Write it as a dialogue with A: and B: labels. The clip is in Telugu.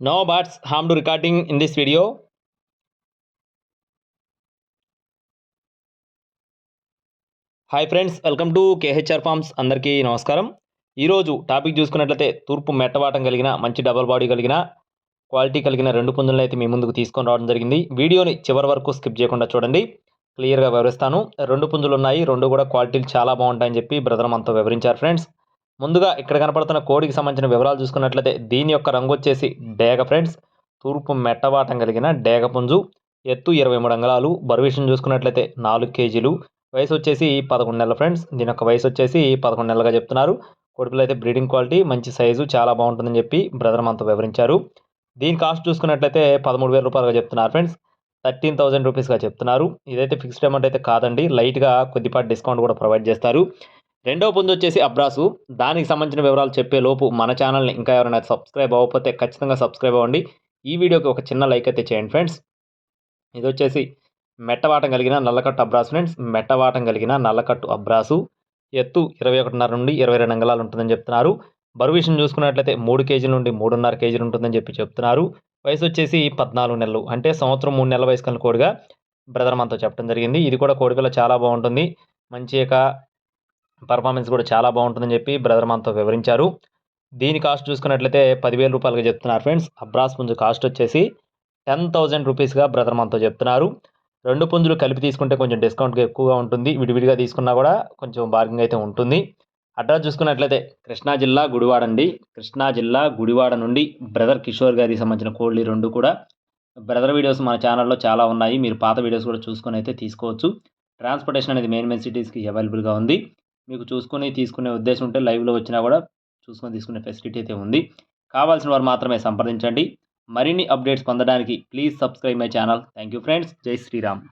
A: No birds harmed recording in this video. Hi friends, welcome to KHR forms. అందరికీ నమస్కారం. ఈరోజు టాపిక్ చూసుకున్నట్లయితే తూర్పు మెట్టవాటం కలిగిన మంచి డబల్ బాడీ కలిగిన క్వాలిటీ కలిగిన రెండు పుంజులను అయితే మీ ముందుకు తీసుకొని రావడం జరిగింది. వీడియోని చివరి వరకు స్కిప్ చేయకుండా చూడండి, క్లియర్గా వివరిస్తాను. రెండు పుంజులు ఉన్నాయి, రెండు కూడా క్వాలిటీలు చాలా బాగుంటాయని చెప్పి బ్రదర్ మనతో వివరించారు. ఫ్రెండ్స్, ముందుగా ఇక్కడ కనపడుతున్న కోడికి సంబంధించిన వివరాలు చూసుకున్నట్లయితే దీని యొక్క రంగు వచ్చేసి డేగ. ఫ్రెండ్స్, తూర్పు మెట్టవాటం కలిగిన డేగ పుంజు, ఎత్తు 23 అంగుళాలు, బరువు విషయం చూసుకున్నట్లయితే 4 కేజీలు, వయసు వచ్చేసి 11 నెలలు. ఫ్రెండ్స్, దీని యొక్క వయసు వచ్చేసి 11 నెలలుగా చెప్తున్నారు. కోడిపిల్ల అయితే బ్రీడింగ్ క్వాలిటీ మంచి సైజు చాలా బాగుంటుందని చెప్పి బ్రదర్ మనతో వివరించారు. దీని కాస్ట్ చూసుకున్నట్లయితే 13,000 రూపాయలుగా చెప్తున్నారు. ఫ్రెండ్స్, 13,000 రూపీస్గా చెప్తున్నారు. ఇదైతే ఫిక్స్డ్ అమౌంట్ అయితే కాదండి, లైట్గా కొద్దిపాటి డిస్కౌంట్ కూడా ప్రొవైడ్ చేస్తారు. రెండవ పుంజు వచ్చేసి అబ్రాసు. దానికి సంబంధించిన వివరాలు చెప్పే లోపు మన ఛానల్ని ఇంకా ఎవరైనా సబ్స్క్రైబ్ అవ్వకపోతే ఖచ్చితంగా సబ్స్క్రైబ్ అవ్వండి. ఈ వీడియోకి ఒక చిన్న లైక్ అయితే చేయండి. ఫ్రెండ్స్, ఇది వచ్చేసి మెట్టవాటం కలిగిన నల్లకట్టు అబ్రాసు. ఫ్రెండ్స్, మెట్టవాటం కలిగిన నల్లకట్టు అబ్రాసు, ఎత్తు 21.5 నుండి 22 అంగుళాలు ఉంటుందని చెప్తున్నారు. బరువు విషయం చూసుకున్నట్లయితే 3 కేజీల నుండి 3.5 కేజీలు ఉంటుందని చెప్పి చెప్తున్నారు. వయసు వచ్చేసి 14 నెలలు, అంటే సంవత్సరం 3 నెలల వయసు కలిగిన కోడిగా బ్రదర్ మనతో చెప్పడం జరిగింది. ఇది కూడా కోడిపిల్ల చాలా బాగుంటుంది, మంచి పర్ఫార్మెన్స్ కూడా చాలా బాగుంటుందని చెప్పి బ్రదర్ మనతో వివరించారు. దీని కాస్ట్ చూసుకున్నట్లయితే 10,000 రూపాయలుగా చెప్తున్నారు. ఫ్రెండ్స్, అబ్రాస్ పుంజు కాస్ట్ వచ్చేసి 10,000 రూపీస్గా బ్రదర్ మనతో చెప్తున్నారు. రెండు పుంజులు కలిపి తీసుకుంటే కొంచెం డిస్కౌంట్గా ఎక్కువగా ఉంటుంది, విడివిడిగా తీసుకున్నా కూడా కొంచెం బార్గింగ్ అయితే ఉంటుంది. అడ్రస్ చూసుకున్నట్లయితే కృష్ణా జిల్లా గుడివాడ అండి. కృష్ణా జిల్లా గుడివాడ నుండి బ్రదర్ కిషోర్ గారికి సంబంధించిన కోళ్ళు రెండు కూడా. బ్రదర్ వీడియోస్ మన ఛానల్లో చాలా ఉన్నాయి, మీరు పాత వీడియోస్ కూడా చూసుకొని అయితే తీసుకోవచ్చు. ట్రాన్స్పోర్టేషన్ అనేది మెయిన్ సిటీస్కి అవైలబుల్గా ఉంది. మీకు చూసుకొని తీసుకునే ఉద్దేశం ఉంటే లైవ్లో వచ్చినా కూడా చూసుకొని తీసుకునే ఫెసిలిటీ అయితే ఉంది. కావాల్సిన వారు మాత్రమే సంప్రదించండి. మరిన్ని అప్డేట్స్ పొందడానికి please subscribe my channel. Thank you friends. జై శ్రీరామ్.